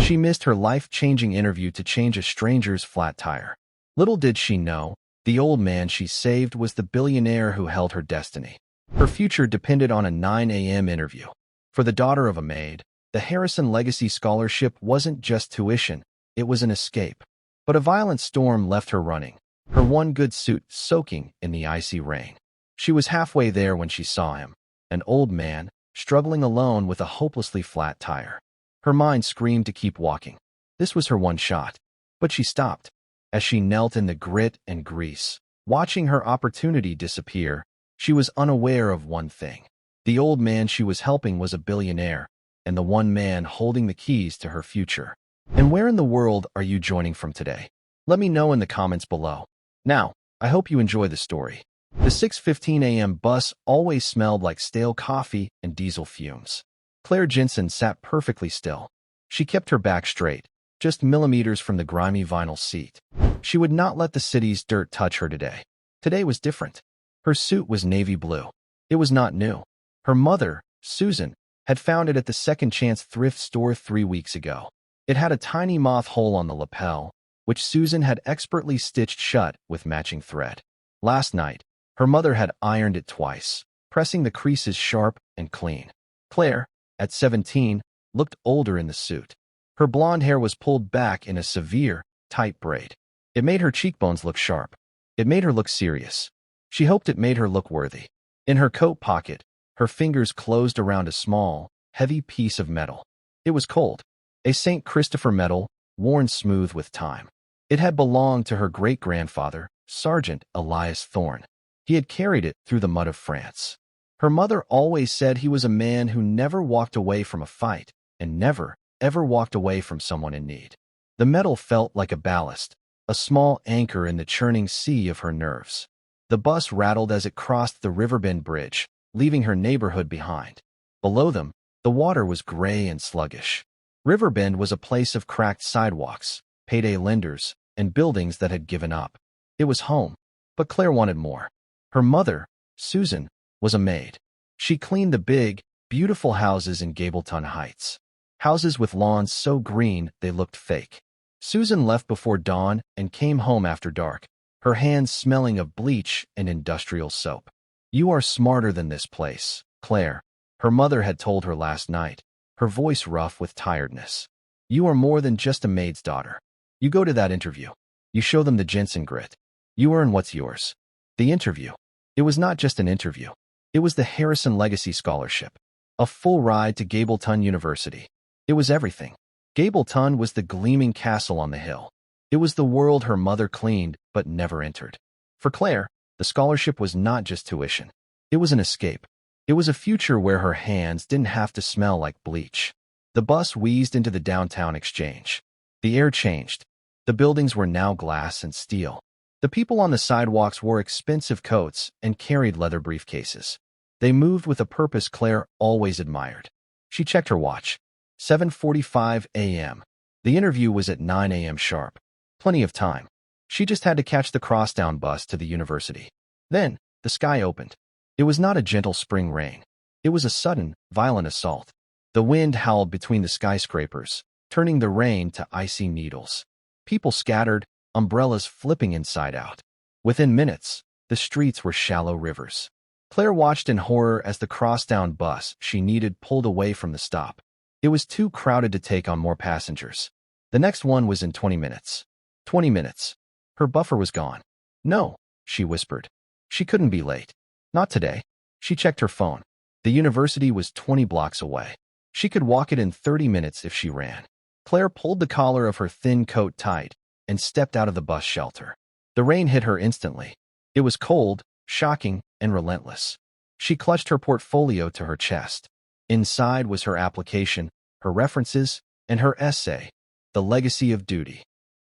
She missed her life-changing interview to change a stranger's flat tire. Little did she know, the old man she saved was the billionaire who held her destiny. Her future depended on a 9 a.m. interview. For the daughter of a maid, the Harrison Legacy Scholarship wasn't just tuition, it was an escape. But a violent storm left her running, her one good suit soaking in the icy rain. She was halfway there when she saw him, an old man, struggling alone with a hopelessly flat tire. Her mind screamed to keep walking. This was her one shot. But she stopped. As she knelt in the grit and grease, watching her opportunity disappear, she was unaware of one thing. The old man she was helping was a billionaire, and the one man holding the keys to her future. And where in the world are you joining from today? Let me know in the comments below. Now, I hope you enjoy the story. The 6:15 a.m. bus always smelled like stale coffee and diesel fumes. Claire Jensen sat perfectly still. She kept her back straight, just millimeters from the grimy vinyl seat. She would not let the city's dirt touch her today. Today was different. Her suit was navy blue. It was not new. Her mother, Susan, had found it at the Second Chance thrift store 3 weeks ago. It had a tiny moth hole on the lapel, which Susan had expertly stitched shut with matching thread. Last night, her mother had ironed it twice, pressing the creases sharp and clean. Claire, at 17, looked older in the suit. Her blonde hair was pulled back in a severe, tight braid. It made her cheekbones look sharp. It made her look serious. She hoped it made her look worthy. In her coat pocket, her fingers closed around a small, heavy piece of metal. It was cold. A St. Christopher medal, worn smooth with time. It had belonged to her great-grandfather, Sergeant Elias Thorne. He had carried it through the mud of France. Her mother always said he was a man who never walked away from a fight and never, ever walked away from someone in need. The metal felt like a ballast, a small anchor in the churning sea of her nerves. The bus rattled as it crossed the Riverbend Bridge, leaving her neighborhood behind. Below them, the water was gray and sluggish. Riverbend was a place of cracked sidewalks, payday lenders, and buildings that had given up. It was home, but Claire wanted more. Her mother, Susan, was a maid. She cleaned the big, beautiful houses in Gableton Heights. Houses with lawns so green they looked fake. Susan left before dawn and came home after dark, her hands smelling of bleach and industrial soap. "You are smarter than this place, Claire," her mother had told her last night, her voice rough with tiredness. "You are more than just a maid's daughter. You go to that interview. You show them the Jensen grit. You earn what's yours." The interview. It was not just an interview. It was the Harrison Legacy Scholarship. A full ride to Gableton University. It was everything. Gableton was the gleaming castle on the hill. It was the world her mother cleaned but never entered. For Claire, the scholarship was not just tuition. It was an escape. It was a future where her hands didn't have to smell like bleach. The bus wheezed into the downtown exchange. The air changed. The buildings were now glass and steel. The people on the sidewalks wore expensive coats and carried leather briefcases. They moved with a purpose Claire always admired. She checked her watch. 7:45 a.m. The interview was at 9 a.m. sharp. Plenty of time. She just had to catch the crosstown bus to the university. Then, the sky opened. It was not a gentle spring rain. It was a sudden, violent assault. The wind howled between the skyscrapers, turning the rain to icy needles. People scattered, umbrellas flipping inside out. Within minutes, the streets were shallow rivers. Claire watched in horror as the crosstown bus she needed pulled away from the stop. It was too crowded to take on more passengers. The next one was in 20 minutes. 20 minutes. Her buffer was gone. "No," she whispered. She couldn't be late. Not today. She checked her phone. The university was 20 blocks away. She could walk it in 30 minutes if she ran. Claire pulled the collar of her thin coat tight and stepped out of the bus shelter. The rain hit her instantly. It was cold, shocking, and relentless. She clutched her portfolio to her chest. Inside was her application, her references, and her essay, The Legacy of Duty.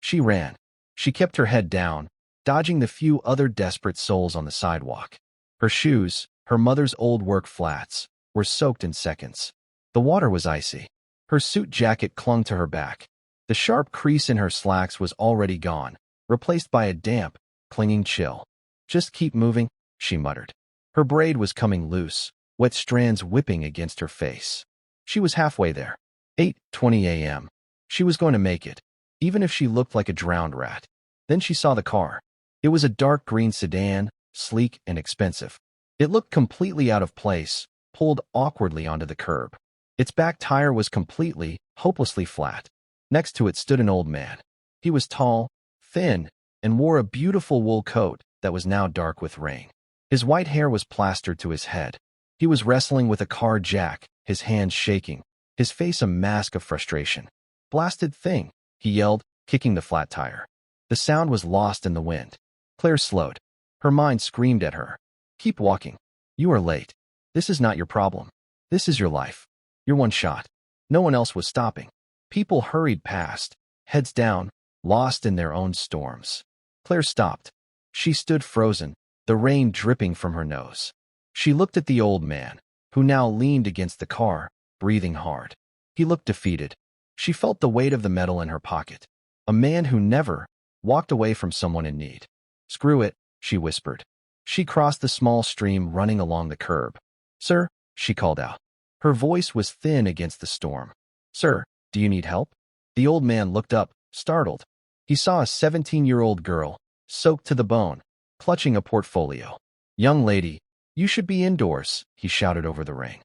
She ran. She kept her head down, dodging the few other desperate souls on the sidewalk. Her shoes, her mother's old work flats, were soaked in seconds. The water was icy. Her suit jacket clung to her back. The sharp crease in her slacks was already gone, replaced by a damp, clinging chill. "Just keep moving," she muttered. Her braid was coming loose, wet strands whipping against her face. She was halfway there. 8:20 a.m. She was going to make it, even if she looked like a drowned rat. Then she saw the car. It was a dark green sedan, sleek and expensive. It looked completely out of place, pulled awkwardly onto the curb. Its back tire was completely, hopelessly flat. Next to it stood an old man. He was tall, thin, and wore a beautiful wool coat that was now dark with rain. His white hair was plastered to his head. He was wrestling with a car jack, his hands shaking, his face a mask of frustration. "Blasted thing," he yelled, kicking the flat tire. The sound was lost in the wind. Claire slowed. Her mind screamed at her. "Keep walking. You are late. This is not your problem. This is your life. You're one shot." No one else was stopping. People hurried past, heads down, lost in their own storms. Claire stopped. She stood frozen, the rain dripping from her nose. She looked at the old man, who now leaned against the car, breathing hard. He looked defeated. She felt the weight of the metal in her pocket. A man who never walked away from someone in need. "Screw it," she whispered. She crossed the small stream running along the curb. "Sir," she called out. Her voice was thin against the storm. "Sir, do you need help?" The old man looked up, startled. He saw a 17-year-old girl, soaked to the bone, clutching a portfolio. "Young lady, you should be indoors," he shouted over the rain.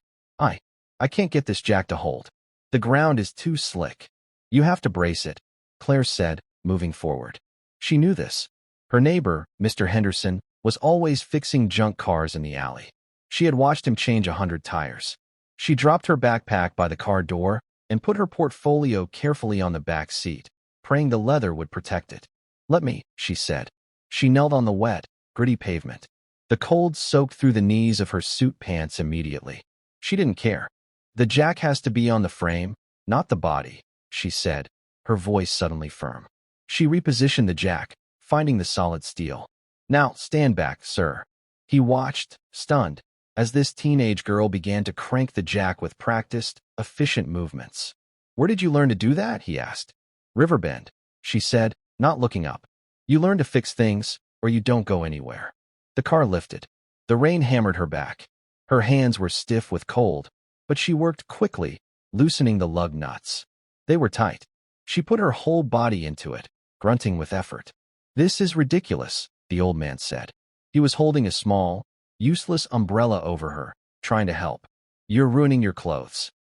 I can't get this jack to hold. The ground is too slick. You have to brace it," Claire said, moving forward. She knew this. Her neighbor, Mr. Henderson, was always fixing junk cars in the alley. She had watched him change 100 tires. She dropped her backpack by the car door and put her portfolio carefully on the back seat, praying the leather would protect it. "Let me," she said. She knelt on the wet, gritty pavement. The cold soaked through the knees of her suit pants immediately. She didn't care. "The jack has to be on the frame, not the body," she said, her voice suddenly firm. She repositioned the jack, finding the solid steel. "Now, stand back, sir." He watched, stunned, as this teenage girl began to crank the jack with practiced, efficient movements. "Where did you learn to do that?" he asked. "Riverbend," she said, not looking up. "You learn to fix things, or you don't go anywhere." The car lifted. The rain hammered her back. Her hands were stiff with cold, but she worked quickly, loosening the lug nuts. They were tight. She put her whole body into it, grunting with effort. "This is ridiculous," the old man said. He was holding a small, useless umbrella over her, trying to help. "You're ruining your clothes."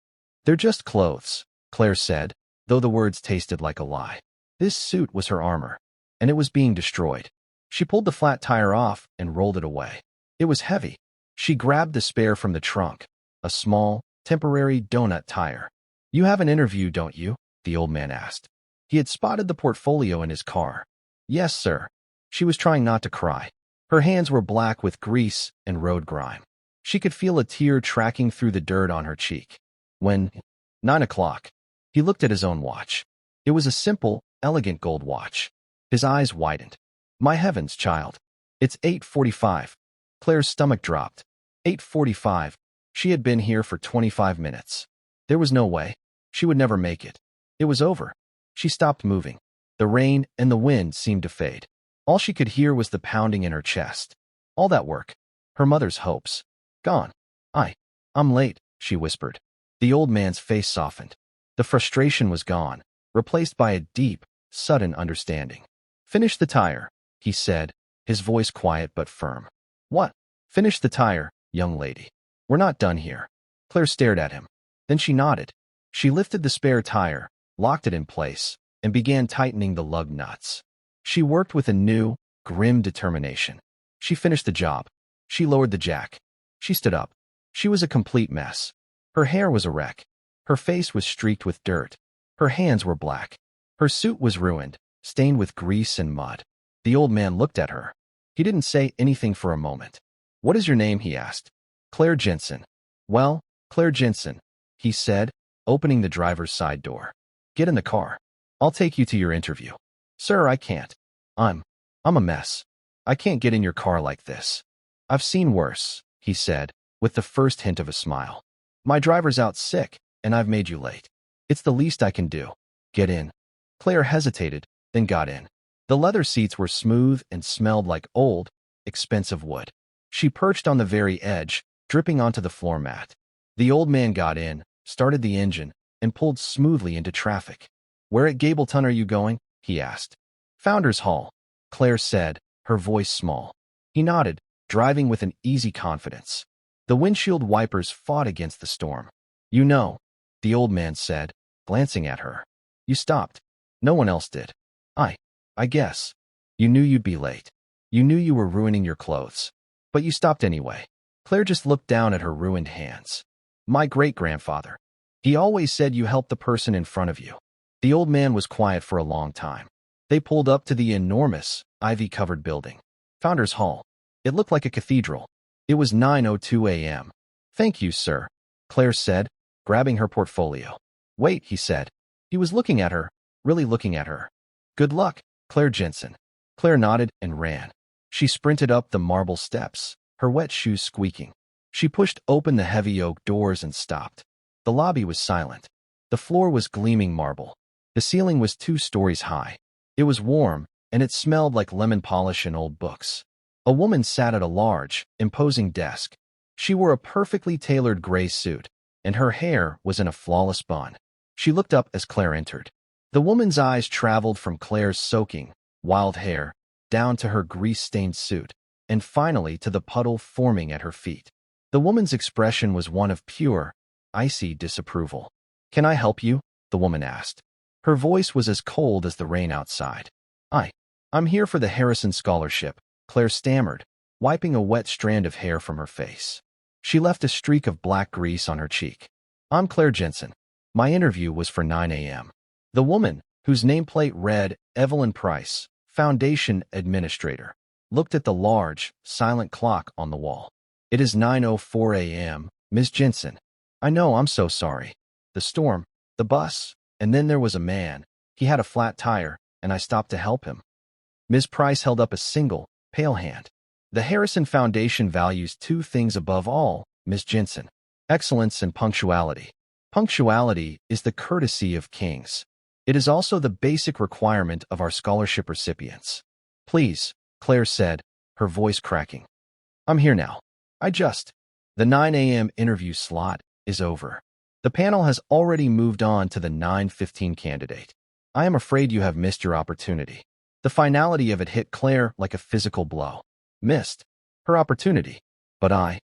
"They're just clothes," Claire said, though the words tasted like a lie. This suit was her armor, and it was being destroyed. She pulled the flat tire off and rolled it away. It was heavy. She grabbed the spare from the trunk, a small, temporary donut tire. "You have an interview, don't you?" the old man asked. He had spotted the portfolio in his car. "Yes, sir." She was trying not to cry. Her hands were black with grease and road grime. She could feel a tear tracking through the dirt on her cheek. When 9 o'clock, he looked at his own watch. It was a simple, elegant gold watch. His eyes widened. "My heavens, child. It's 8:45. Claire's stomach dropped. 8:45. She had been here for 25 minutes. There was no way. She would never make it. It was over. She stopped moving. The rain and the wind seemed to fade. All she could hear was the pounding in her chest. All that work. Her mother's hopes. Gone. I'm late," she whispered. The old man's face softened. The frustration was gone, replaced by a deep, sudden understanding. "Finish the tire," he said, his voice quiet but firm. "What?" "Finish the tire, young lady. We're not done here." Claire stared at him. Then she nodded. She lifted the spare tire, locked it in place, and began tightening the lug nuts. She worked with a new, grim determination. She finished the job. She lowered the jack. She stood up. She was a complete mess. Her hair was a wreck. Her face was streaked with dirt. Her hands were black. Her suit was ruined, stained with grease and mud. The old man looked at her. He didn't say anything for a moment. "What is your name?" he asked. "Claire Jensen." "Well, Claire Jensen," he said, opening the driver's side door. "Get in the car. I'll take you to your interview." "Sir, I can't. I'm a mess. I can't get in your car like this." "I've seen worse," he said, with the first hint of a smile. "My driver's out sick, and I've made you late. It's the least I can do. Get in." Claire hesitated, then got in. The leather seats were smooth and smelled like old, expensive wood. She perched on the very edge, dripping onto the floor mat. The old man got in, started the engine, and pulled smoothly into traffic. Where at Gableton are you going? He asked. Founders Hall, Claire said, her voice small. He nodded, driving with an easy confidence. The windshield wipers fought against the storm. You know, the old man said, glancing at her. You stopped. No one else did. I guess. You knew you'd be late. You knew you were ruining your clothes. But you stopped anyway. Claire just looked down at her ruined hands. My great-grandfather. He always said you helped the person in front of you. The old man was quiet for a long time. They pulled up to the enormous, ivy-covered building. Founders Hall. It looked like a cathedral. It was 9:02 a.m. Thank you, sir, Claire said, grabbing her portfolio. Wait, he said. He was looking at her, really looking at her. Good luck, Claire Jensen. Claire nodded and ran. She sprinted up the marble steps, her wet shoes squeaking. She pushed open the heavy oak doors and stopped. The lobby was silent. The floor was gleaming marble. The ceiling was 2 stories high. It was warm, and it smelled like lemon polish and old books. A woman sat at a large, imposing desk. She wore a perfectly tailored gray suit, and her hair was in a flawless bun. She looked up as Claire entered. The woman's eyes traveled from Claire's soaking, wild hair, down to her grease-stained suit, and finally to the puddle forming at her feet. The woman's expression was one of pure, icy disapproval. Can I help you? The woman asked. Her voice was as cold as the rain outside. I'm here for the Harrison Scholarship, Claire stammered, wiping a wet strand of hair from her face. She left a streak of black grease on her cheek. I'm Claire Jensen. My interview was for 9 a.m. The woman, whose nameplate read Evelyn Price, Foundation Administrator, looked at the large, silent clock on the wall. It is 9:04 a.m., Ms. Jensen. I know, I'm so sorry. The storm, the bus, and then there was a man. He had a flat tire, and I stopped to help him. Ms. Price held up a single, pale hand. The Harrison Foundation values 2 things above all, Ms. Jensen: excellence and punctuality. Punctuality is the courtesy of kings. It is also the basic requirement of our scholarship recipients. Please, Claire said, her voice cracking. I'm here now. The 9 a.m. interview slot is over. The panel has already moved on to the 9:15 candidate. I am afraid you have missed your opportunity. The finality of it hit Claire like a physical blow. Missed her opportunity. But I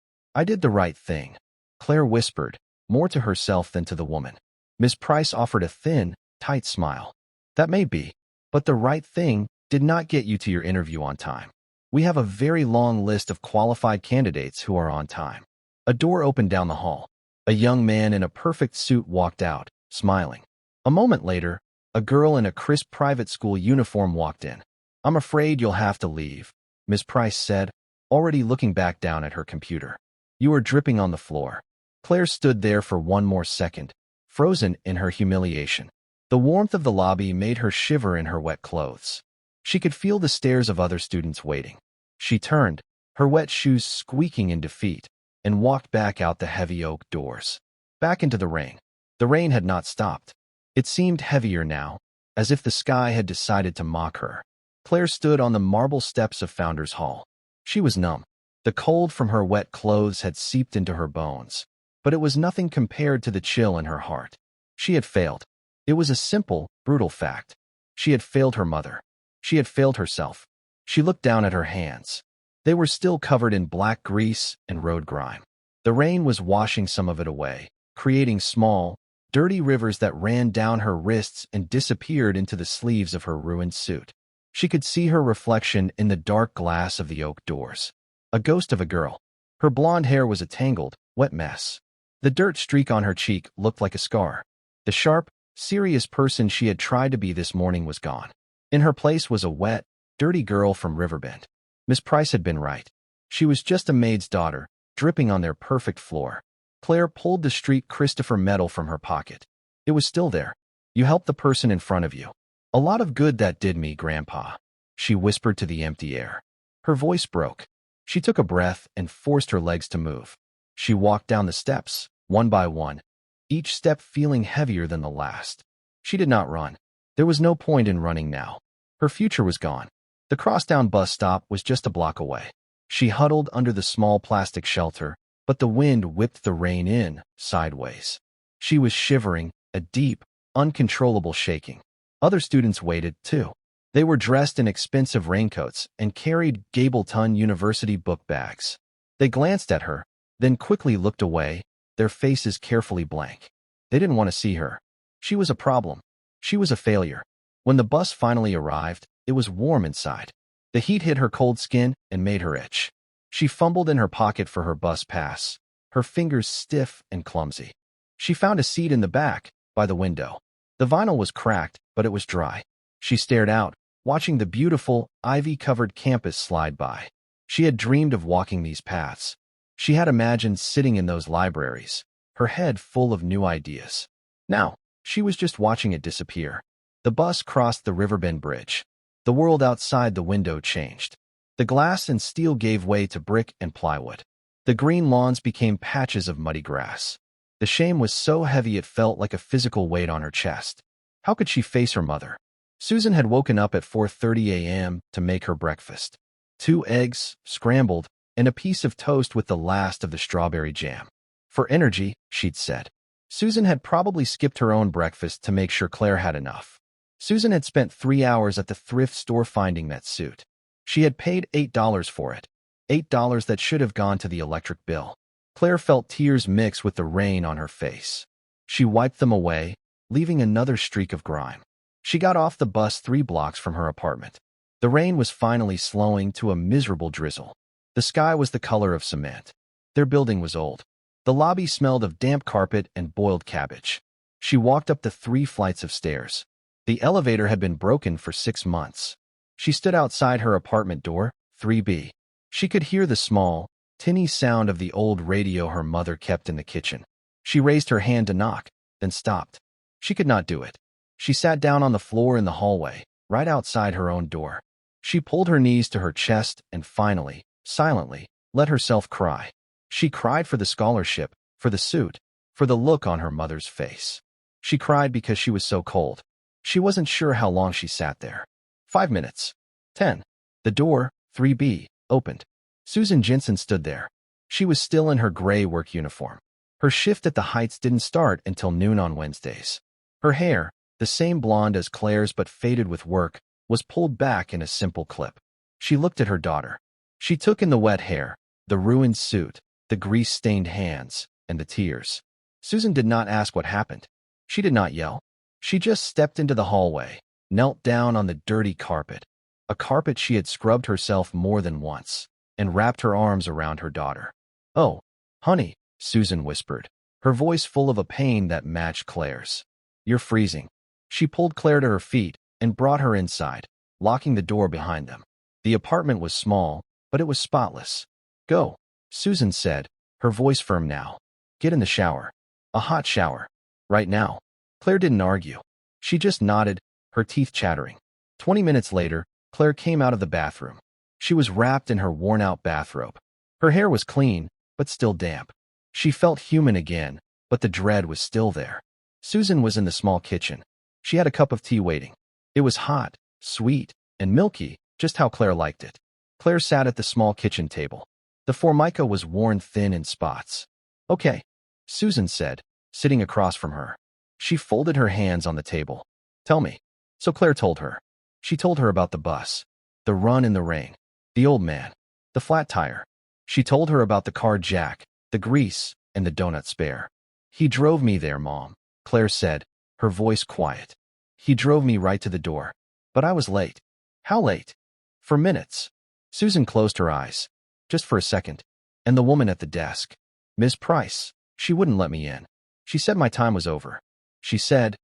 did the right thing, Claire whispered, more to herself than to the woman. Miss Price offered a thin, tight smile. That may be, but the right thing did not get you to your interview on time. We have a very long list of qualified candidates who are on time. A door opened down the hall. A young man in a perfect suit walked out, smiling. A moment later, a girl in a crisp private school uniform walked in. I'm afraid you'll have to leave, Miss Price said, already looking back down at her computer. You are dripping on the floor. Claire stood there for one more second, frozen in her humiliation. The warmth of the lobby made her shiver in her wet clothes. She could feel the stares of other students waiting. She turned, her wet shoes squeaking in defeat, and walked back out the heavy oak doors. Back into the rain. The rain had not stopped. It seemed heavier now, as if the sky had decided to mock her. Claire stood on the marble steps of Founders Hall. She was numb. The cold from her wet clothes had seeped into her bones, but it was nothing compared to the chill in her heart. She had failed. It was a simple, brutal fact. She had failed her mother. She had failed herself. She looked down at her hands. They were still covered in black grease and road grime. The rain was washing some of it away, creating small, dirty rivers that ran down her wrists and disappeared into the sleeves of her ruined suit. She could see her reflection in the dark glass of the oak doors. A ghost of a girl. Her blonde hair was a tangled, wet mess. The dirt streak on her cheek looked like a scar. The sharp, serious person she had tried to be this morning was gone. In her place was a wet, dirty girl from Riverbend. Miss Price had been right. She was just a maid's daughter, dripping on their perfect floor. Claire pulled the street Christopher medal from her pocket. It was still there. You helped the person in front of you. A lot of good that did me, Grandpa, she whispered to the empty air. Her voice broke. She took a breath and forced her legs to move. She walked down the steps, one by one, each step feeling heavier than the last. She did not run. There was no point in running now. Her future was gone. The crosstown bus stop was just a block away. She huddled under the small plastic shelter, but the wind whipped the rain in, sideways. She was shivering, a deep, uncontrollable shaking. Other students waited, too. They were dressed in expensive raincoats and carried Gableton University book bags. They glanced at her, then quickly looked away, their faces carefully blank. They didn't want to see her. She was a problem. She was a failure. When the bus finally arrived, it was warm inside. The heat hit her cold skin and made her itch. She fumbled in her pocket for her bus pass, her fingers stiff and clumsy. She found a seat in the back, by the window. The vinyl was cracked, but it was dry. She stared out, watching the beautiful, ivy-covered campus slide by. She had dreamed of walking these paths. She had imagined sitting in those libraries, her head full of new ideas. Now, she was just watching it disappear. The bus crossed the Riverbend Bridge. The world outside the window changed. The glass and steel gave way to brick and plywood. The green lawns became patches of muddy grass. The shame was so heavy it felt like a physical weight on her chest. How could she face her mother? Susan had woken up at 4:30 a.m. to make her breakfast. 2 eggs, scrambled, and a piece of toast with the last of the strawberry jam. For energy, she'd said. Susan had probably skipped her own breakfast to make sure Claire had enough. Susan had spent 3 hours at the thrift store finding that suit. She had paid $8 for it. $8 that should have gone to the electric bill. Claire felt tears mix with the rain on her face. She wiped them away, leaving another streak of grime. She got off the bus 3 blocks from her apartment. The rain was finally slowing to a miserable drizzle. The sky was the color of cement. Their building was old. The lobby smelled of damp carpet and boiled cabbage. She walked up the 3 flights of stairs. The elevator had been broken for 6 months. She stood outside her apartment door, 3B. She could hear the small, tinny sound of the old radio her mother kept in the kitchen. She raised her hand to knock, then stopped. She could not do it. She sat down on the floor in the hallway, right outside her own door. She pulled her knees to her chest and finally, silently, let herself cry. She cried for the scholarship, for the suit, for the look on her mother's face. She cried because she was so cold. She wasn't sure how long she sat there. 5 minutes. 10. The door, 3B, opened. Susan Jensen stood there. She was still in her gray work uniform. Her shift at the Heights didn't start until noon on Wednesdays. Her hair, the same blonde as Claire's but faded with work, was pulled back in a simple clip. She looked at her daughter. She took in the wet hair, the ruined suit, the grease-stained hands, and the tears. Susan did not ask what happened. She did not yell. She just stepped into the hallway, knelt down on the dirty carpet, a carpet she had scrubbed herself more than once, and wrapped her arms around her daughter. "Oh, honey," Susan whispered, her voice full of a pain that matched Claire's. "You're freezing." She pulled Claire to her feet and brought her inside, locking the door behind them. The apartment was small, but it was spotless. "Go," Susan said, her voice firm now. "Get in the shower. A hot shower. Right now." Claire didn't argue. She just nodded, her teeth chattering. 20 minutes later, Claire came out of the bathroom. She was wrapped in her worn-out bathrobe. Her hair was clean, but still damp. She felt human again, but the dread was still there. Susan was in the small kitchen. She had a cup of tea waiting. It was hot, sweet, and milky, just how Claire liked it. Claire sat at the small kitchen table. The formica was worn thin in spots. "Okay," Susan said, sitting across from her. She folded her hands on the table. "Tell me." So Claire told her. She told her about the bus, the run in the rain, the old man, the flat tire. She told her about the car jack, the grease, and the donut spare. "He drove me there, Mom," Claire said, her voice quiet. "He drove me right to the door. But I was late." "How late?" "For minutes." Susan closed her eyes. "Just for a second." "And the woman at the desk. Miss Price. She wouldn't let me in. She said my time was over. She said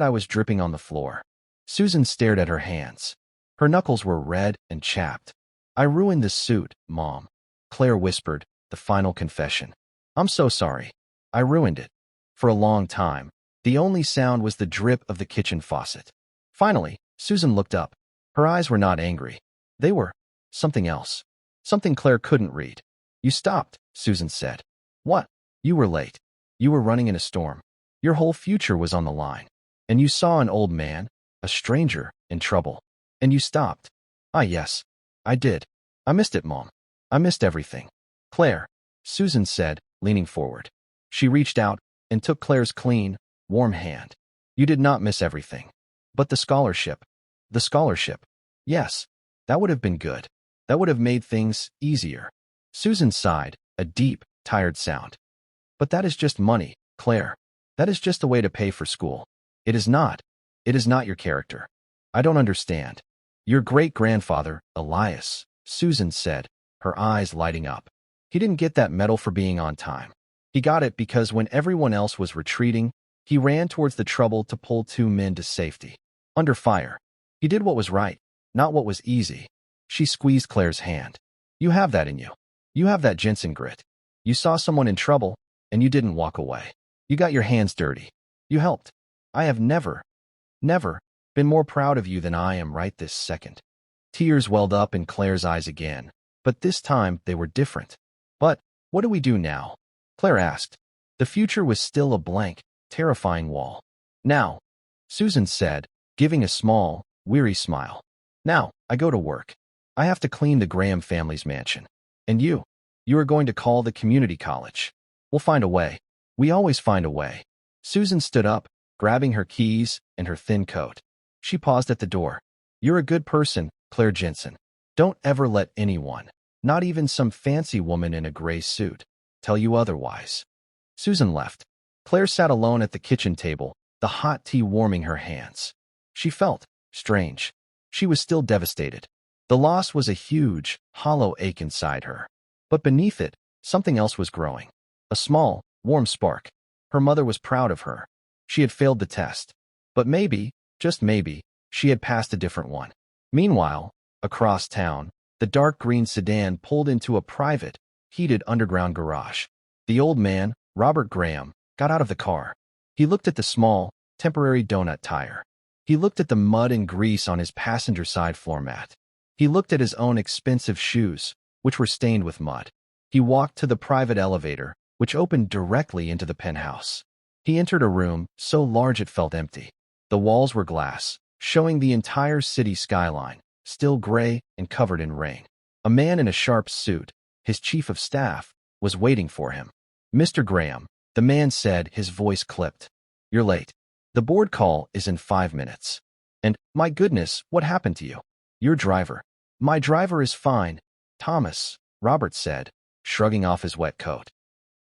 I was dripping on the floor." Susan stared at her hands. Her knuckles were red and chapped. "I ruined this suit, Mom," Claire whispered, the final confession. "I'm so sorry. I ruined it." For a long time, the only sound was the drip of the kitchen faucet. Finally, Susan looked up. Her eyes were not angry. They were something else. Something Claire couldn't read. "You stopped," Susan said. "What?" "You were late. You were running in a storm. Your whole future was on the line. And you saw an old man, a stranger, in trouble. And you stopped." "Ah, yes. I did. I missed it, Mom. I missed everything." "Claire," Susan said, leaning forward. She reached out and took Claire's clean, warm hand. "You did not miss everything. But the scholarship. The scholarship. Yes, that would have been good. That would have made things easier. Susan sighed, a deep, tired sound. But that is just money, Claire. That is just a way to pay for school. It is not. It is not your character. I don't understand. Your great-grandfather, Elias, Susan said, her eyes lighting up. He didn't get that medal for being on time. He got it because when everyone else was retreating, he ran towards the trouble to pull two men to safety. Under fire. He did what was right, not what was easy. She squeezed Claire's hand. You have that in you. You have that Jensen grit. You saw someone in trouble, and you didn't walk away. You got your hands dirty. You helped. I have never been more proud of you than I am right this second. Tears welled up in Claire's eyes again, but this time they were different. But what do we do now? Claire asked. The future was still a blank, terrifying wall. Now, Susan said, giving a small, weary smile. Now, I go to work. I have to clean the Graham family's mansion. And you are going to call the community college. We'll find a way. We always find a way. Susan stood up, grabbing her keys and her thin coat. She paused at the door. You're a good person, Claire Jensen. Don't ever let anyone, not even some fancy woman in a gray suit, tell you otherwise. Susan left. Claire sat alone at the kitchen table, the hot tea warming her hands. She felt strange. She was still devastated. The loss was a huge, hollow ache inside her. But beneath it, something else was growing. A small, warm spark. Her mother was proud of her. She had failed the test. But maybe, just maybe, she had passed a different one. Meanwhile, across town, the dark green sedan pulled into a private, heated underground garage. The old man, Robert Graham, got out of the car. He looked at the small, temporary donut tire. He looked at the mud and grease on his passenger side floor mat. He looked at his own expensive shoes, which were stained with mud. He walked to the private elevator, which opened directly into the penthouse. He entered a room so large it felt empty. The walls were glass, showing the entire city skyline, still gray and covered in rain. A man in a sharp suit, his chief of staff, was waiting for him. Mr. Graham, the man said, his voice clipped. You're late. The board call is in 5 minutes. And, my goodness, what happened to you? Your driver. My driver is fine, Thomas, Robert said, shrugging off his wet coat.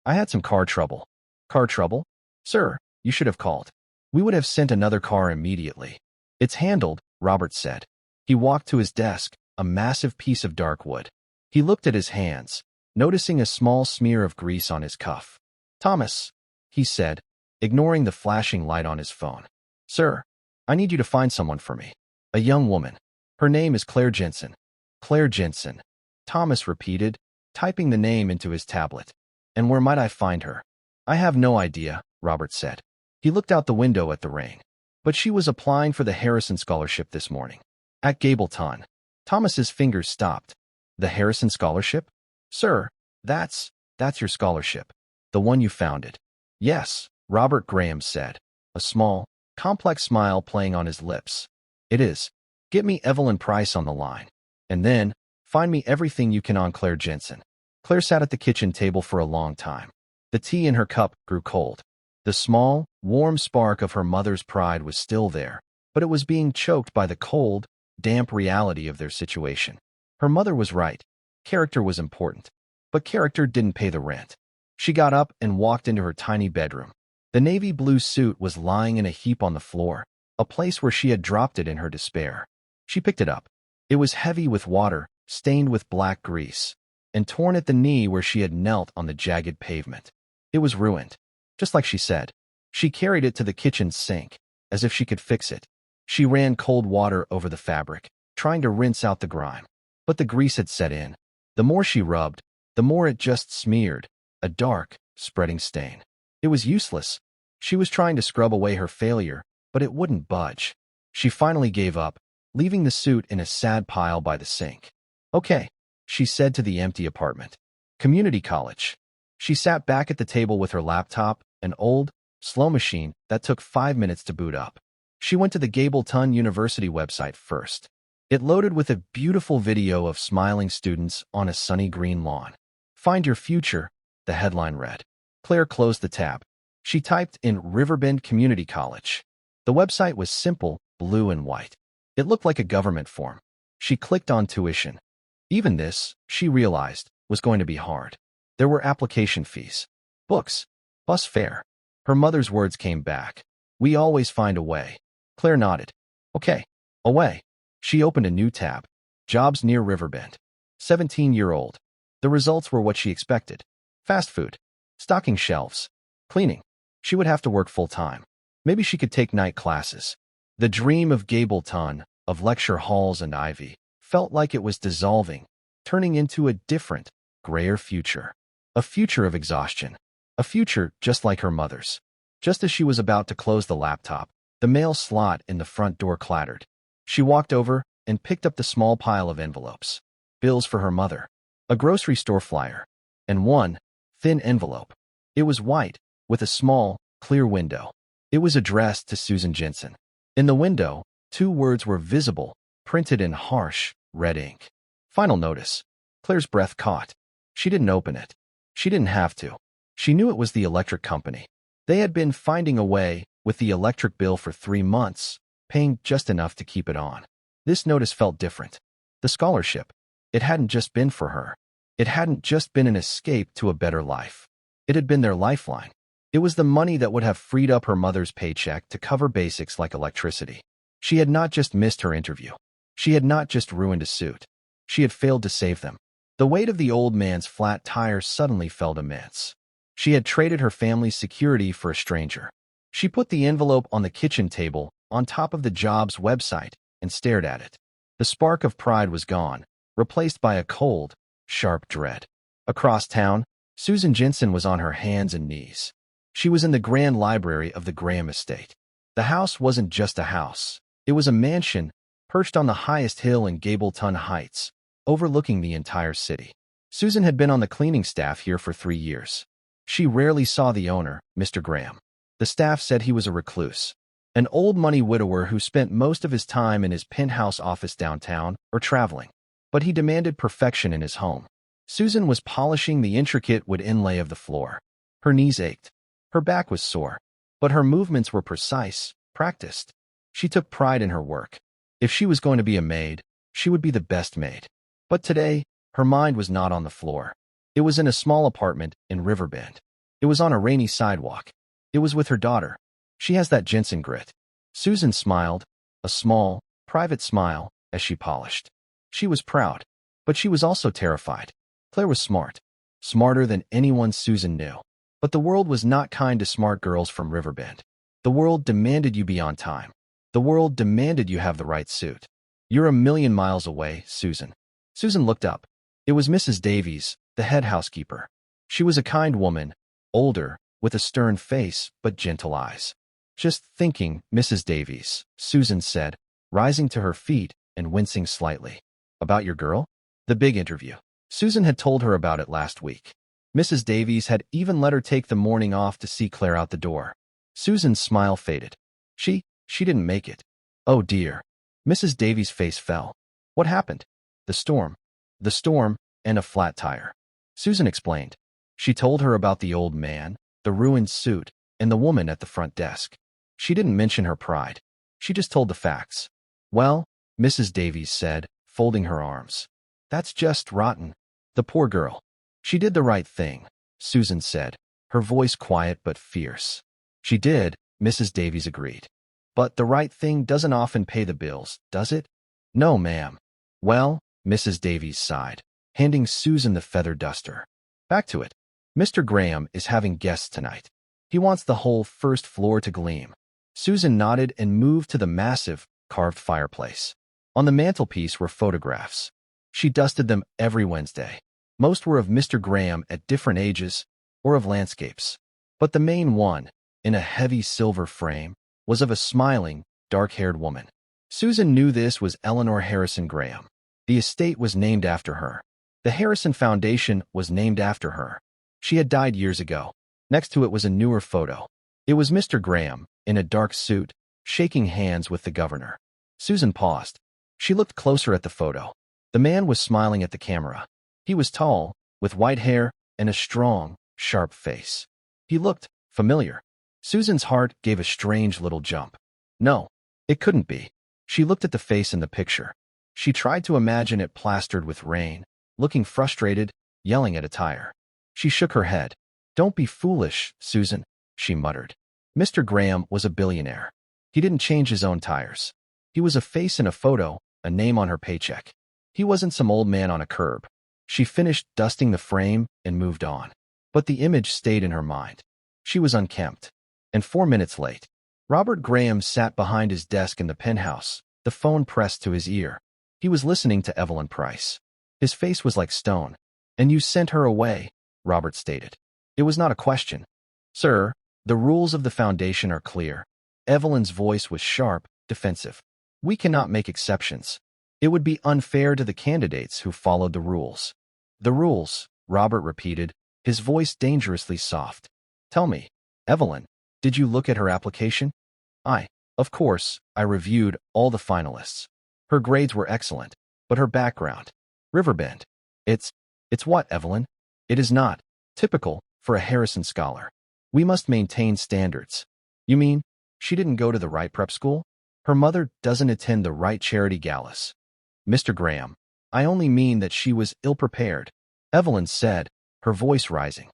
I had some car trouble. Car trouble? Sir, you should have called. We would have sent another car immediately. It's handled, Robert said. He walked to his desk, a massive piece of dark wood. He looked at his hands, noticing a small smear of grease on his cuff. Thomas, he said, ignoring the flashing light on his phone. Sir, I need you to find someone for me. A young woman. Her name is Claire Jensen. Claire Jensen. Thomas repeated, typing the name into his tablet. And where might I find her? I have no idea, Robert said. He looked out the window at the rain. But she was applying for the Harrison Scholarship this morning. At Gableton. Thomas's fingers stopped. The Harrison Scholarship? Sir, that's your scholarship. The one you founded. Yes, Robert Graham said, a small, complex smile playing on his lips. It is. Get me Evelyn Price on the line. And then, find me everything you can on Claire Jensen. Claire sat at the kitchen table for a long time. The tea in her cup grew cold. The small, warm spark of her mother's pride was still there, but it was being choked by the cold, damp reality of their situation. Her mother was right. Character was important. But character didn't pay the rent. She got up and walked into her tiny bedroom. The navy blue suit was lying in a heap on the floor, a place where she had dropped it in her despair. She picked it up. It was heavy with water, stained with black grease, and torn at the knee where she had knelt on the jagged pavement. It was ruined, just like she said. She carried it to the kitchen sink, as if she could fix it. She ran cold water over the fabric, trying to rinse out the grime. But the grease had set in. The more she rubbed, the more it just smeared, a dark, spreading stain. It was useless. She was trying to scrub away her failure, but it wouldn't budge. She finally gave up, leaving the suit in a sad pile by the sink. Okay, she said to the empty apartment. Community college. She sat back at the table with her laptop, an old, slow machine that took 5 minutes to boot up. She went to the Gableton University website first. It loaded with a beautiful video of smiling students on a sunny green lawn. Find your future, the headline read. Claire closed the tab. She typed in Riverbend Community College. The website was simple, blue and white. It looked like a government form. She clicked on tuition. Even this, she realized, was going to be hard. There were application fees, books, bus fare. Her mother's words came back. We always find a way. Claire nodded. Okay, away. She opened a new tab. Jobs near Riverbend. 17-year-old. The results were what she expected. Fast food. Stocking shelves. Cleaning. She would have to work full-time. Maybe she could take night classes. The dream of Gableton, of lecture halls and ivy, felt like it was dissolving, turning into a different, grayer future. A future of exhaustion. A future just like her mother's. Just as she was about to close the laptop, the mail slot in the front door clattered. She walked over and picked up the small pile of envelopes. Bills for her mother. A grocery store flyer. And one thin envelope. It was white, with a small, clear window. It was addressed to Susan Jensen. In the window, 2 words were visible, printed in harsh, red ink. Final notice. Claire's breath caught. She didn't open it. She didn't have to. She knew it was the electric company. They had been finding a way with the electric bill for 3 months, paying just enough to keep it on. This notice felt different. The scholarship. It hadn't just been for her. It hadn't just been an escape to a better life. It had been their lifeline. It was the money that would have freed up her mother's paycheck to cover basics like electricity. She had not just missed her interview. She had not just ruined a suit. She had failed to save them. The weight of the old man's flat tire suddenly felt immense. She had traded her family's security for a stranger. She put the envelope on the kitchen table on top of the job's website and stared at it. The spark of pride was gone, replaced by a cold, sharp dread. Across town, Susan Jensen was on her hands and knees. She was in the grand library of the Graham estate. The house wasn't just a house. It was a mansion perched on the highest hill in Gableton Heights, overlooking the entire city. Susan had been on the cleaning staff here for 3 years. She rarely saw the owner, Mr. Graham. The staff said he was a recluse, an old-money widower who spent most of his time in his penthouse office downtown or traveling. But he demanded perfection in his home. Susan was polishing the intricate wood inlay of the floor. Her knees ached. Her back was sore. But her movements were precise, practiced. She took pride in her work. If she was going to be a maid, she would be the best maid. But today, her mind was not on the floor. It was in a small apartment in Riverbend. It was on a rainy sidewalk. It was with her daughter. She has that Jensen grit. Susan smiled, a small, private smile, as she polished. She was proud, but she was also terrified. Claire was smart, smarter than anyone Susan knew. But the world was not kind to smart girls from Riverbend. The world demanded you be on time. The world demanded you have the right suit. You're a million miles away, Susan. Susan looked up. It was Mrs. Davies, the head housekeeper. She was a kind woman, older, with a stern face but gentle eyes. Just thinking, Mrs. Davies, Susan said, rising to her feet and wincing slightly. About your girl? The big interview. Susan had told her about it last week. Mrs. Davies had even let her take the morning off to see Claire out the door. Susan's smile faded. She didn't make it. Oh dear. Mrs. Davies' face fell. What happened? The storm. The storm and a flat tire. Susan explained. She told her about the old man, the ruined suit, and the woman at the front desk. She didn't mention her pride. She just told the facts. Well, Mrs. Davies said, folding her arms. That's just rotten. The poor girl. She did the right thing, Susan said, her voice quiet but fierce. She did, Mrs. Davies agreed. But the right thing doesn't often pay the bills, does it? No, ma'am. Well, Mrs. Davies sighed, handing Susan the feather duster. Back to it. Mr. Graham is having guests tonight. He wants the whole first floor to gleam. Susan nodded and moved to the massive, carved fireplace. On the mantelpiece were photographs. She dusted them every Wednesday. Most were of Mr. Graham at different ages, or of landscapes. But the main one, in a heavy silver frame, was of a smiling, dark-haired woman. Susan knew this was Eleanor Harrison Graham. The estate was named after her. The Harrison Foundation was named after her. She had died years ago. Next to it was a newer photo. It was Mr. Graham, in a dark suit, shaking hands with the governor. Susan paused. She looked closer at the photo. The man was smiling at the camera. He was tall, with white hair and a strong, sharp face. He looked familiar. Susan's heart gave a strange little jump. No, It couldn't be. She looked at the face in the picture. She tried to imagine it plastered with rain, looking frustrated, yelling at a tire. She shook her head. "Don't be foolish, Susan," she muttered. Mr. Graham was a billionaire. He didn't change his own tires. He was a face in a photo, a name on her paycheck. He wasn't some old man on a curb. She finished dusting the frame and moved on. But the image stayed in her mind. She was unkempt. And 4 minutes late. Robert Graham sat behind his desk in the penthouse, the phone pressed to his ear. He was listening to Evelyn Price. His face was like stone. "And you sent her away," Robert stated. It was not a question. "Sir, the rules of the foundation are clear." Evelyn's voice was sharp, defensive. "We cannot make exceptions. It would be unfair to the candidates who followed the rules." "The rules," Robert repeated, his voice dangerously soft. "Tell me, Evelyn, did you look at her application?" Of course, I reviewed all the finalists. Her grades were excellent, but her background. Riverbend. It's what, Evelyn? It is not typical for a Harrison scholar. We must maintain standards." "You mean she didn't go to the right prep school? Her mother doesn't attend the right charity galas?" "Mr. Graham, I only mean that she was ill-prepared," Evelyn said, her voice rising.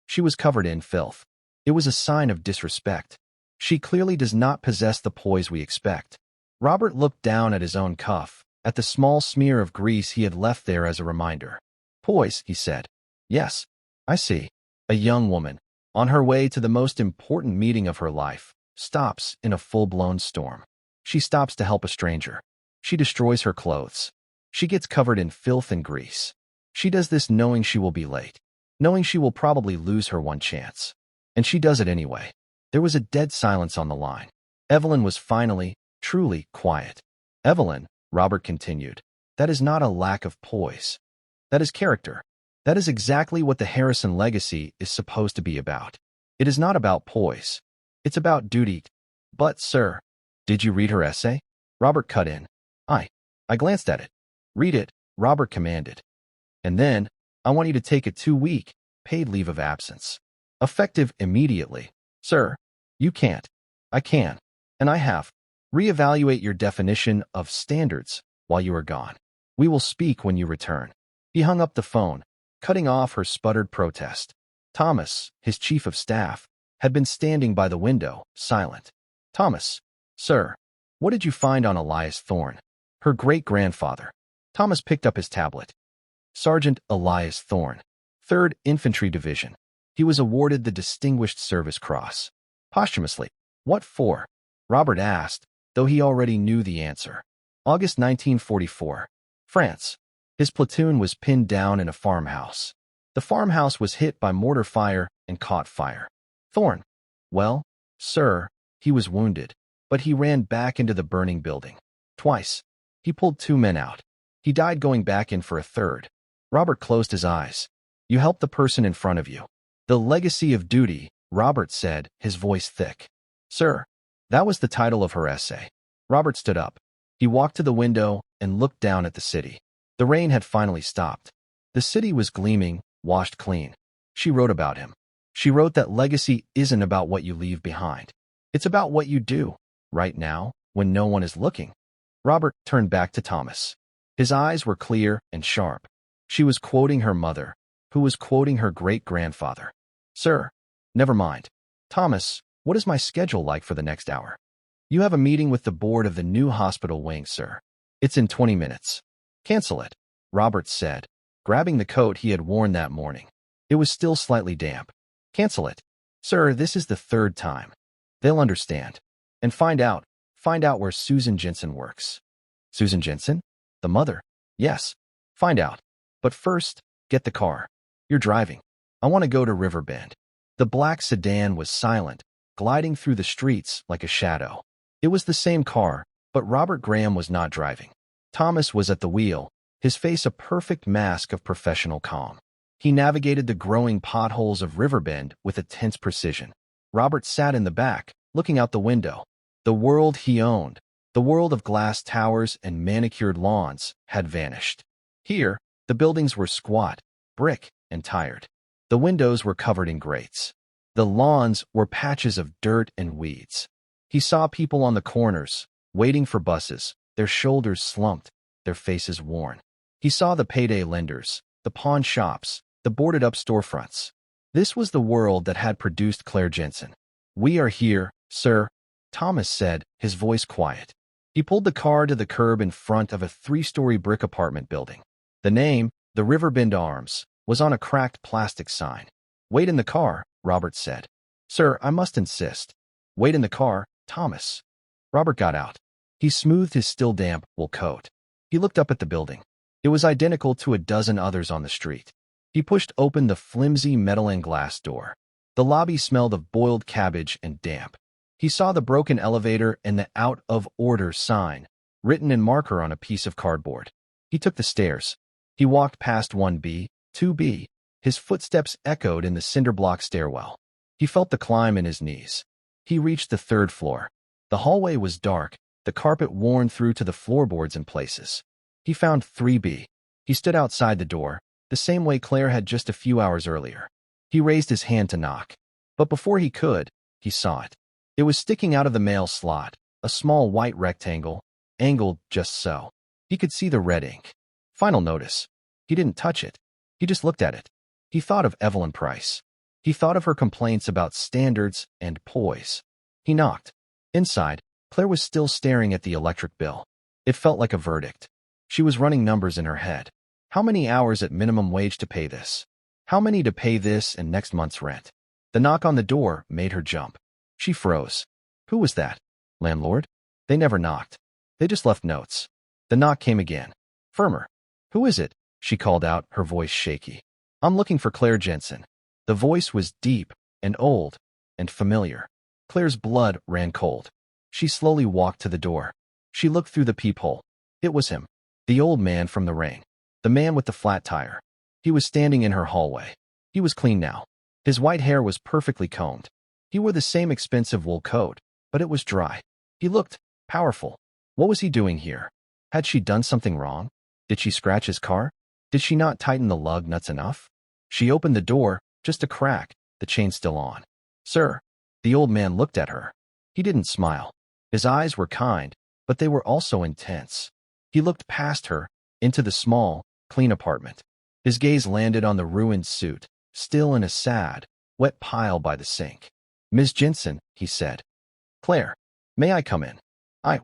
She was covered in filth. It was a sign of disrespect. She clearly does not possess the poise we expect. Robert looked down at his own cuff, at the small smear of grease he had left there as a reminder. "Poise," he said. "Yes, I see. A young woman, on her way to the most important meeting of her life, stops in a full-blown storm. She stops to help a stranger. She destroys her clothes. She gets covered in filth and grease. She does this knowing she will be late, knowing she will probably lose her one chance. And she does it anyway." There was a dead silence on the line. Evelyn was finally, truly quiet. "Evelyn," Robert continued, "that is not a lack of poise. That is character. That is exactly what the Harrison legacy is supposed to be about. It is not about poise. It's about duty." "But, sir, did you read her essay?" Robert cut in. I glanced at it." "Read it," Robert commanded. "And then, I want you to take a 2-week paid leave of absence. Effective immediately." "Sir, you can't." "I can. And I have. Reevaluate your definition of standards while you are gone. We will speak when you return." He hung up the phone, cutting off her sputtered protest. Thomas, his chief of staff, had been standing by the window, silent. "Thomas, sir, what did you find on Elias Thorne?" "Her great-grandfather." Thomas picked up his tablet. "Sergeant Elias Thorne, 3rd Infantry Division. He was awarded the Distinguished Service Cross. Posthumously." "What for?" Robert asked, though he already knew the answer. "August 1944. France. His platoon was pinned down in a farmhouse. The farmhouse was hit by mortar fire and caught fire. Thorne. Well, sir, he was wounded, but he ran back into the burning building. Twice. He pulled 2 men out. He died going back in for a third." Robert closed his eyes. "You helped the person in front of you." "The legacy of duty," Robert said, his voice thick. "Sir, that was the title of her essay." Robert stood up. He walked to the window and looked down at the city. The rain had finally stopped. The city was gleaming, washed clean. She wrote about him. She wrote that legacy isn't about what you leave behind. It's about what you do, right now, when no one is looking. Robert turned back to Thomas. His eyes were clear and sharp. She was quoting her mother, who was quoting her great-grandfather. "Sir, never mind. Thomas, what is my schedule like for the next hour?" "You have a meeting with the board of the new hospital wing, sir. It's in 20 minutes. Cancel it," Robert said, grabbing the coat he had worn that morning. It was still slightly damp. "Cancel it. Sir, this is the 3rd time. They'll understand. And find out where Susan Jensen works." "Susan Jensen? The mother?" "Yes. Find out. But first, get the car. You're driving. I want to go to Riverbend." The black sedan was silent, gliding through the streets like a shadow. It was the same car, but Robert Graham was not driving. Thomas was at the wheel, his face a perfect mask of professional calm. He navigated the growing potholes of Riverbend with a tense precision. Robert sat in the back, looking out the window. The world he owned, the world of glass towers and manicured lawns, had vanished. Here, the buildings were squat, brick, and tired. The windows were covered in grates. The lawns were patches of dirt and weeds. He saw people on the corners, waiting for buses, their shoulders slumped, their faces worn. He saw the payday lenders, the pawn shops, the boarded-up storefronts. This was the world that had produced Claire Jensen. "We are here, sir," Thomas said, his voice quiet. He pulled the car to the curb in front of a 3-story brick apartment building. The name, the Riverbend Arms, was on a cracked plastic sign. "Wait in the car," Robert said. "Sir, I must insist." "Wait in the car, Thomas." Robert got out. He smoothed his still damp wool coat. He looked up at the building. It was identical to a dozen others on the street. He pushed open the flimsy metal and glass door. The lobby smelled of boiled cabbage and damp. He saw the broken elevator and the "out of order" sign, written in marker on a piece of cardboard. He took the stairs. He walked past 1B, 2B. His footsteps echoed in the cinder-block stairwell. He felt the climb in his knees. He reached the 3rd floor. The hallway was dark, the carpet worn through to the floorboards in places. He found 3B. He stood outside the door, the same way Claire had just a few hours earlier. He raised his hand to knock. But before he could, he saw it. It was sticking out of the mail slot, a small white rectangle, angled just so. He could see the red ink. Final notice. He didn't touch it. He just looked at it. He thought of Evelyn Price. He thought of her complaints about standards and poise. He knocked. Inside, Claire was still staring at the electric bill. It felt like a verdict. She was running numbers in her head. How many hours at minimum wage to pay this? How many to pay this and next month's rent? The knock on the door made her jump. She froze. Who was that? Landlord? They never knocked. They just left notes. The knock came again. Firmer. "Who is it?" she called out, her voice shaky. "I'm looking for Claire Jensen." The voice was deep and old and familiar. Claire's blood ran cold. She slowly walked to the door. She looked through the peephole. It was him. The old man from the ring. The man with the flat tire. He was standing in her hallway. He was clean now. His white hair was perfectly combed. He wore the same expensive wool coat, but it was dry. He looked powerful. What was he doing here? Had she done something wrong? Did she scratch his car? Did she not tighten the lug nuts enough? She opened the door, just a crack, the chain still on. "Sir." The old man looked at her. He didn't smile. His eyes were kind, but they were also intense. He looked past her, into the small, clean apartment. His gaze landed on the ruined suit, still in a sad, wet pile by the sink. "Miss Jensen," he said. "Claire, may I come in?"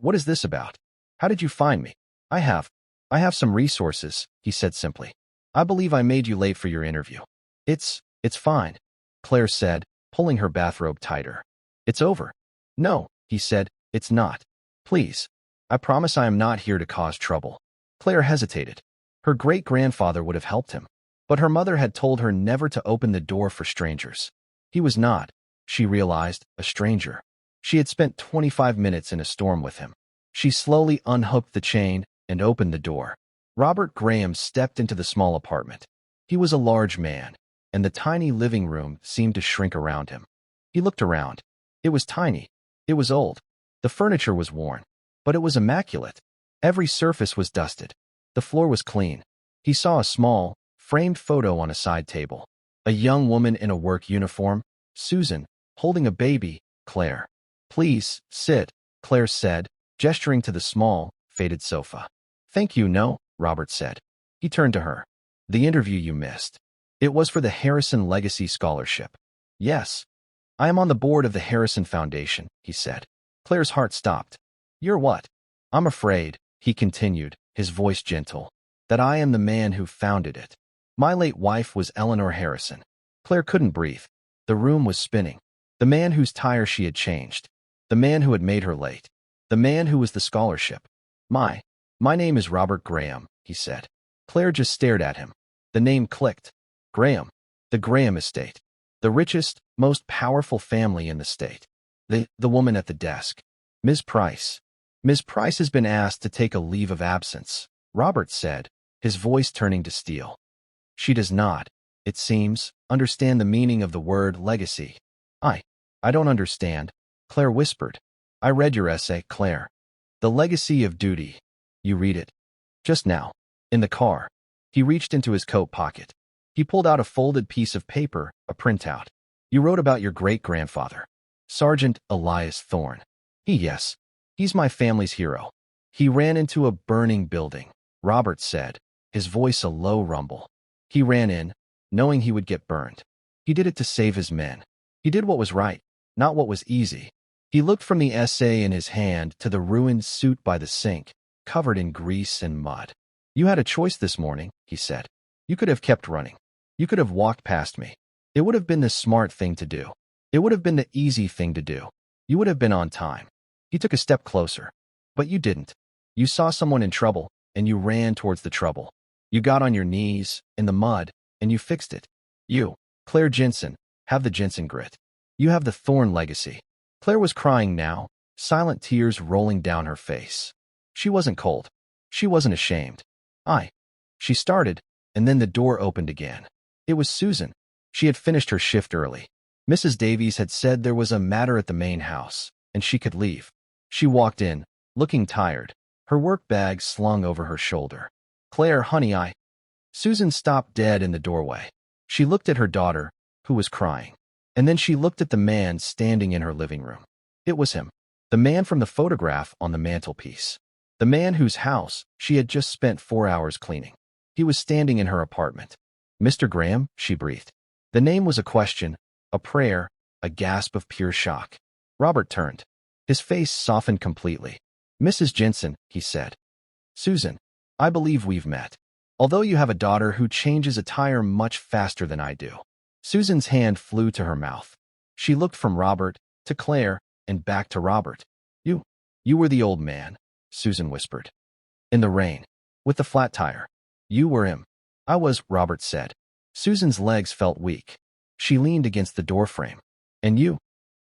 What is this about? How did you find me?" I have some resources," he said simply. "I believe I made you late for your interview." It's fine," Claire said, pulling her bathrobe tighter. "It's over." "No," he said, "it's not. Please. I promise I am not here to cause trouble." Claire hesitated. Her great-grandfather would have helped him, but her mother had told her never to open the door for strangers. He was not, she realized, a stranger. She had spent 25 minutes in a storm with him. She slowly unhooked the chain and opened the door. Robert Graham stepped into the small apartment. He was a large man, and the tiny living room seemed to shrink around him. He looked around. It was tiny. It was old. The furniture was worn, but it was immaculate. Every surface was dusted. The floor was clean. He saw a small, framed photo on a side table. A young woman in a work uniform, Susan, holding a baby, Claire. "Please, sit," Claire said, gesturing to the small, faded sofa. "Thank you, no," Robert said. He turned to her. "The interview you missed. It was for the Harrison Legacy Scholarship." "Yes. I am on the board of the Harrison Foundation," he said. Claire's heart stopped. "You're what?" "I'm afraid," he continued, his voice gentle, "that I am the man who founded it. My late wife was Eleanor Harrison." Claire couldn't breathe. The room was spinning. The man whose tire she had changed. The man who had made her late. The man who was the scholarship. My name is Robert Graham," he said. Claire just stared at him. The name clicked. Graham. The Graham estate. The richest, most powerful family in the state. The woman at the desk. "Ms. Price." "Ms. Price has been asked to take a leave of absence," Robert said, his voice turning to steel. "She does not, it seems, understand the meaning of the word legacy." I don't understand," Claire whispered. "I read your essay, Claire. The Legacy of Duty. You read it. Just now. In the car." He reached into his coat pocket. He pulled out a folded piece of paper, a printout. "You wrote about your great-grandfather, Sergeant Elias Thorne." Yes. He's my family's hero. He ran into a burning building, Robert said, his voice a low rumble. He ran in, knowing he would get burned. He did it to save his men. He did what was right, not what was easy. He looked from the essay in his hand to the ruined suit by the sink, covered in grease and mud. You had a choice this morning, he said. You could have kept running. You could have walked past me. It would have been the smart thing to do. It would have been the easy thing to do. You would have been on time. He took a step closer. But you didn't. You saw someone in trouble, and you ran towards the trouble. You got on your knees, in the mud, and you fixed it. You, Claire Jensen, have the Jensen grit. You have the Thorne legacy. Claire was crying now, silent tears rolling down her face. She wasn't cold. She wasn't ashamed. She started, and then the door opened again. It was Susan. She had finished her shift early. Mrs. Davies had said there was a matter at the main house, and she could leave. She walked in, looking tired, her work bag slung over her shoulder. Claire, honey, Susan stopped dead in the doorway. She looked at her daughter, who was crying. And then she looked at the man standing in her living room. It was him. The man from the photograph on the mantelpiece. The man whose house she had just spent 4 hours cleaning. He was standing in her apartment. Mr. Graham, she breathed. The name was a question, a prayer, a gasp of pure shock. Robert turned. His face softened completely. Mrs. Jensen, he said. Susan, I believe we've met. Although you have a daughter who changes a tire much faster than I do. Susan's hand flew to her mouth. She looked from Robert to Claire and back to Robert. You were the old man, Susan whispered. In the rain, with the flat tire. You were him. I was, Robert said. Susan's legs felt weak. She leaned against the doorframe. And you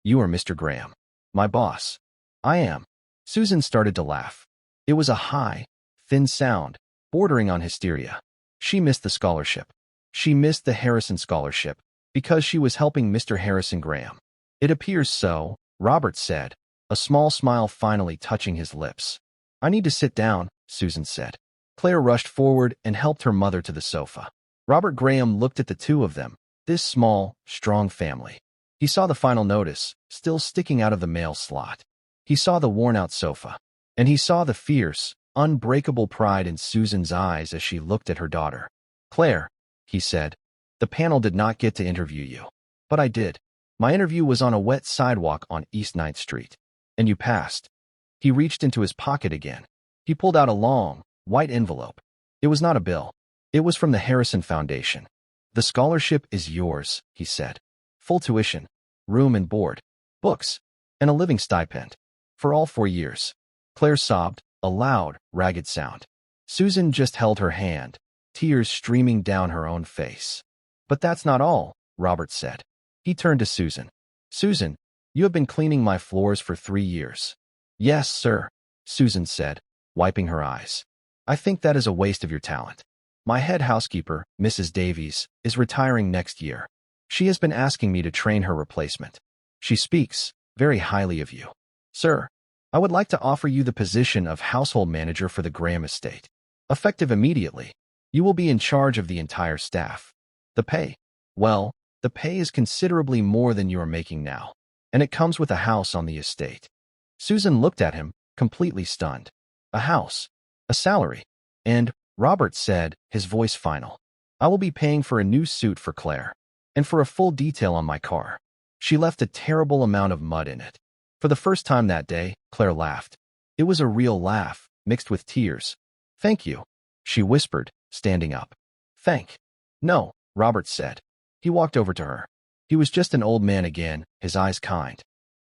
are Mr. Graham. My boss. I am. Susan started to laugh. It was a high, thin sound, bordering on hysteria. She missed the scholarship. She missed the Harrison scholarship, because she was helping Mr. Harrison Graham. It appears so, Robert said, a small smile finally touching his lips. I need to sit down, Susan said. Claire rushed forward and helped her mother to the sofa. Robert Graham looked at the two of them, this small, strong family. He saw the final notice, still sticking out of the mail slot. He saw the worn-out sofa. And he saw the fierce, unbreakable pride in Susan's eyes as she looked at her daughter. Claire, he said, the panel did not get to interview you. But I did. My interview was on a wet sidewalk on East 9th Street. And you passed. He reached into his pocket again. He pulled out a long, white envelope. It was not a bill. It was from the Harrison Foundation. The scholarship is yours, he said. Full tuition, room and board, books, and a living stipend. For all 4 years. Claire sobbed, a loud, ragged sound. Susan just held her hand, tears streaming down her own face. But that's not all, Robert said. He turned to Susan. Susan, you have been cleaning my floors for 3 years. Yes, sir, Susan said, wiping her eyes. I think that is a waste of your talent. My head housekeeper, Mrs. Davies, is retiring next year. She has been asking me to train her replacement. She speaks very highly of you. Sir, I would like to offer you the position of household manager for the Graham estate. Effective immediately, you will be in charge of the entire staff. The pay? Well, the pay is considerably more than you are making now, and it comes with a house on the estate. Susan looked at him, completely stunned. A house, a salary, and, Robert said, his voice final. I will be paying for a new suit for Claire, and for a full detail on my car. She left a terrible amount of mud in it. For the first time that day, Claire laughed. It was a real laugh, mixed with tears. Thank you, she whispered, standing up. No, Robert said. He walked over to her. He was just an old man again, his eyes kind.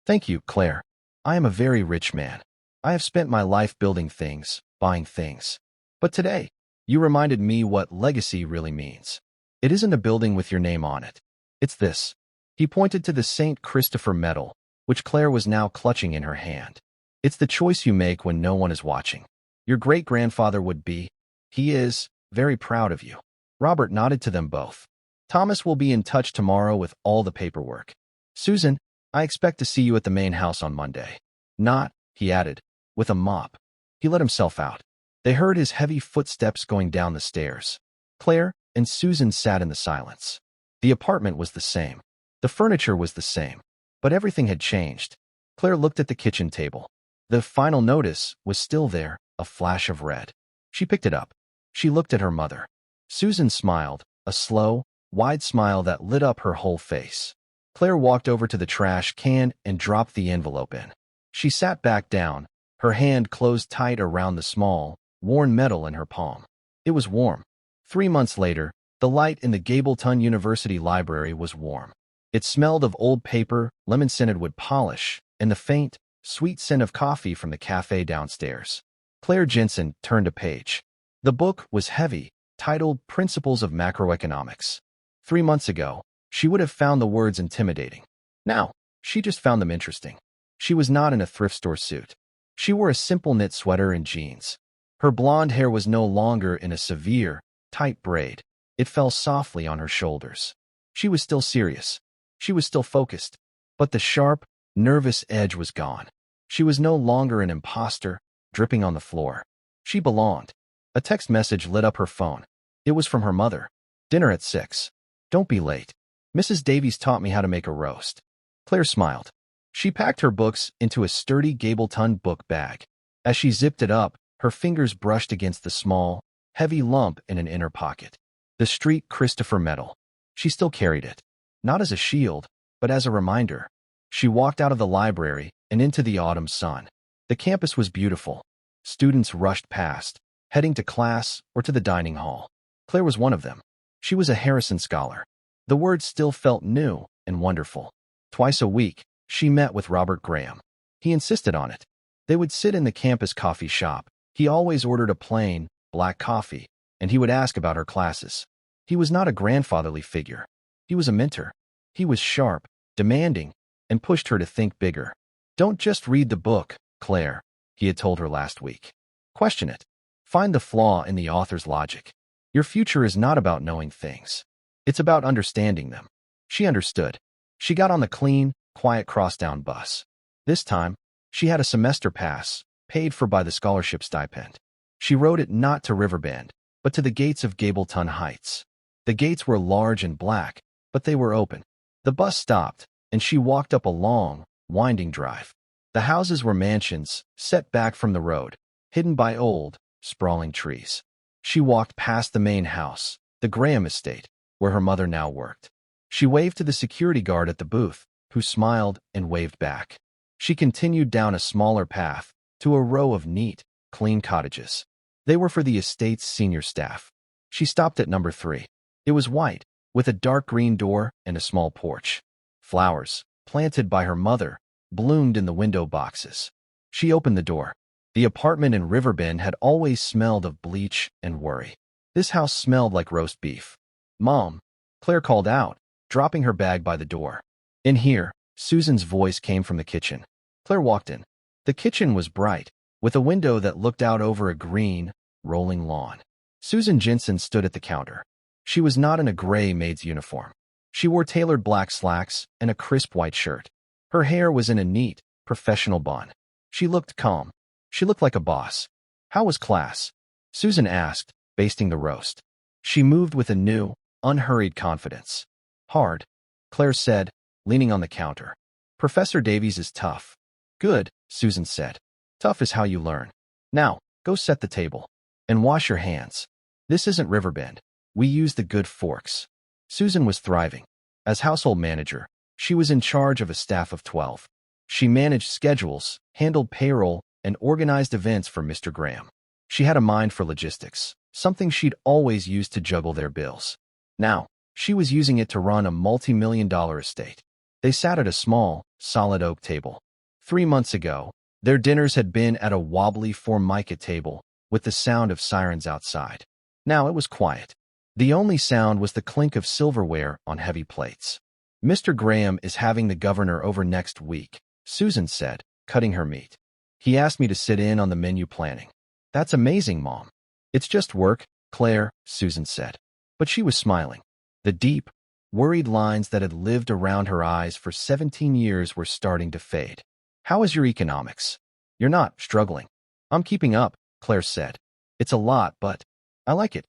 Thank you, Claire. I am a very rich man. I have spent my life building things, buying things. But today, you reminded me what legacy really means. It isn't a building with your name on it. It's this. He pointed to the St. Christopher medal, which Claire was now clutching in her hand. It's the choice you make when no one is watching. Your great-grandfather would be, he is, very proud of you. Robert nodded to them both. Thomas will be in touch tomorrow with all the paperwork. Susan, I expect to see you at the main house on Monday. Not, he added, with a mop. He let himself out. They heard his heavy footsteps going down the stairs. Claire and Susan sat in the silence. The apartment was the same. The furniture was the same. But everything had changed. Claire looked at the kitchen table. The final notice was still there, a flash of red. She picked it up. She looked at her mother. Susan smiled, a slow, wide smile that lit up her whole face. Claire walked over to the trash can and dropped the envelope in. She sat back down, her hand closed tight around the small, worn metal in her palm. It was warm. 3 months later, the light in the Gableton University library was warm. It smelled of old paper, lemon-scented wood polish, and the faint, sweet scent of coffee from the cafe downstairs. Claire Jensen turned a page. The book was heavy, titled Principles of Macroeconomics. 3 months ago, she would have found the words intimidating. Now, she just found them interesting. She was not in a thrift store suit. She wore a simple knit sweater and jeans. Her blonde hair was no longer in a severe, tight braid. It fell softly on her shoulders. She was still serious. She was still focused. But the sharp, nervous edge was gone. She was no longer an imposter, dripping on the floor. She belonged. A text message lit up her phone. It was from her mother. Dinner at 6. Don't be late. Mrs. Davies taught me how to make a roast. Claire smiled. She packed her books into a sturdy Gableton book bag. As she zipped it up, her fingers brushed against the small, heavy lump in an inner pocket. The Street Christopher medal. She still carried it. Not as a shield, but as a reminder. She walked out of the library and into the autumn sun. The campus was beautiful. Students rushed past, heading to class or to the dining hall. Claire was one of them. She was a Harrison Scholar. The word still felt new and wonderful. Twice a week, she met with Robert Graham. He insisted on it. They would sit in the campus coffee shop. He always ordered a plain, black coffee, and he would ask about her classes. He was not a grandfatherly figure. He was a mentor. He was sharp, demanding, and pushed her to think bigger. Don't just read the book, Claire, he had told her last week. Question it. Find the flaw in the author's logic. Your future is not about knowing things. It's about understanding them. She understood. She got on the clean, quiet crosstown bus. This time, she had a semester pass, paid for by the scholarship stipend. She rode it not to Riverbend, but to the gates of Gableton Heights. The gates were large and black, but they were open. The bus stopped, and she walked up a long, winding drive. The houses were mansions, set back from the road, hidden by old, sprawling trees. She walked past the main house, the Graham estate, where her mother now worked. She waved to the security guard at the booth, who smiled and waved back. She continued down a smaller path, to a row of neat, clean cottages. They were for the estate's senior staff. She stopped at number 3. It was white, with a dark green door and a small porch. Flowers, planted by her mother, bloomed in the window boxes. She opened the door. The apartment in Riverbend had always smelled of bleach and worry. This house smelled like roast beef. Mom, Claire called out, dropping her bag by the door. In here, Susan's voice came from the kitchen. Claire walked in. The kitchen was bright, with a window that looked out over a green, rolling lawn. Susan Jensen stood at the counter. She was not in a gray maid's uniform. She wore tailored black slacks and a crisp white shirt. Her hair was in a neat, professional bun. She looked calm. She looked like a boss. How was class? Susan asked, basting the roast. She moved with a new, unhurried confidence. Hard, Claire said, leaning on the counter. Professor Davies is tough. Good, Susan said. Tough is how you learn. Now, go set the table. And wash your hands. This isn't Riverbend. We use the good forks. Susan was thriving. As household manager, she was in charge of a staff of 12. She managed schedules, handled payroll, and organized events for Mr. Graham. She had a mind for logistics, something she'd always used to juggle their bills. Now, she was using it to run a multi-million-dollar estate. They sat at a small, solid oak table. 3 months ago, their dinners had been at a wobbly formica table, with the sound of sirens outside. Now it was quiet. The only sound was the clink of silverware on heavy plates. Mr. Graham is having the governor over next week, Susan said, cutting her meat. He asked me to sit in on the menu planning. That's amazing, Mom. It's just work, Claire, Susan said. But she was smiling. The deep, worried lines that had lived around her eyes for 17 years were starting to fade. How is your economics? You're not struggling. I'm keeping up, Claire said. It's a lot, but I like it.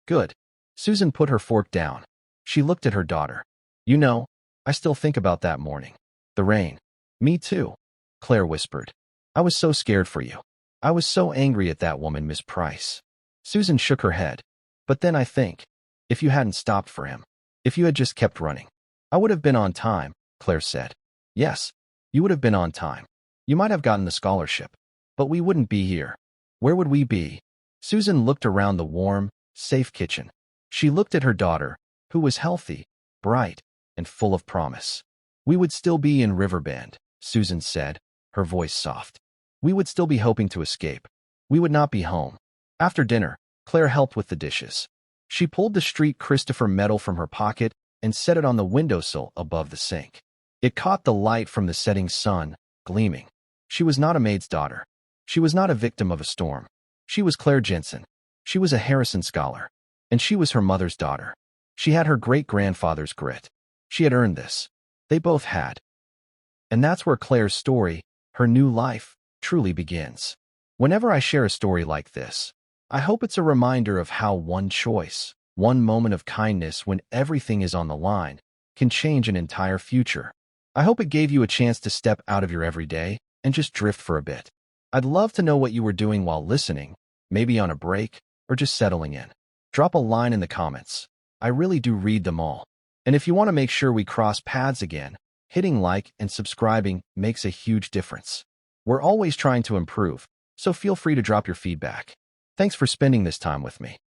Good. Susan put her fork down. She looked at her daughter. You know, I still think about that morning. The rain. Me too, Claire whispered. I was so scared for you. I was so angry at that woman, Miss Price. Susan shook her head. But then I think, if you hadn't stopped for him, if you had just kept running, I would have been on time, Claire said. Yes, you would have been on time. You might have gotten the scholarship, but we wouldn't be here. Where would we be? Susan looked around the warm, safe kitchen. She looked at her daughter, who was healthy, bright, and full of promise. We would still be in Riverbend, Susan said, her voice soft. We would still be hoping to escape. We would not be home. After dinner, Claire helped with the dishes. She pulled the Street Christopher medal from her pocket and set it on the windowsill above the sink. It caught the light from the setting sun, gleaming. She was not a maid's daughter. She was not a victim of a storm. She was Claire Jensen. She was a Harrison scholar. And she was her mother's daughter. She had her great-grandfather's grit. She had earned this. They both had. And that's where Claire's story, her new life, truly begins. Whenever I share a story like this, I hope it's a reminder of how one choice, one moment of kindness when everything is on the line, can change an entire future. I hope it gave you a chance to step out of your everyday and just drift for a bit. I'd love to know what you were doing while listening, maybe on a break or just settling in. Drop a line in the comments. I really do read them all. And if you want to make sure we cross paths again, hitting like and subscribing makes a huge difference. We're always trying to improve, so feel free to drop your feedback. Thanks for spending this time with me.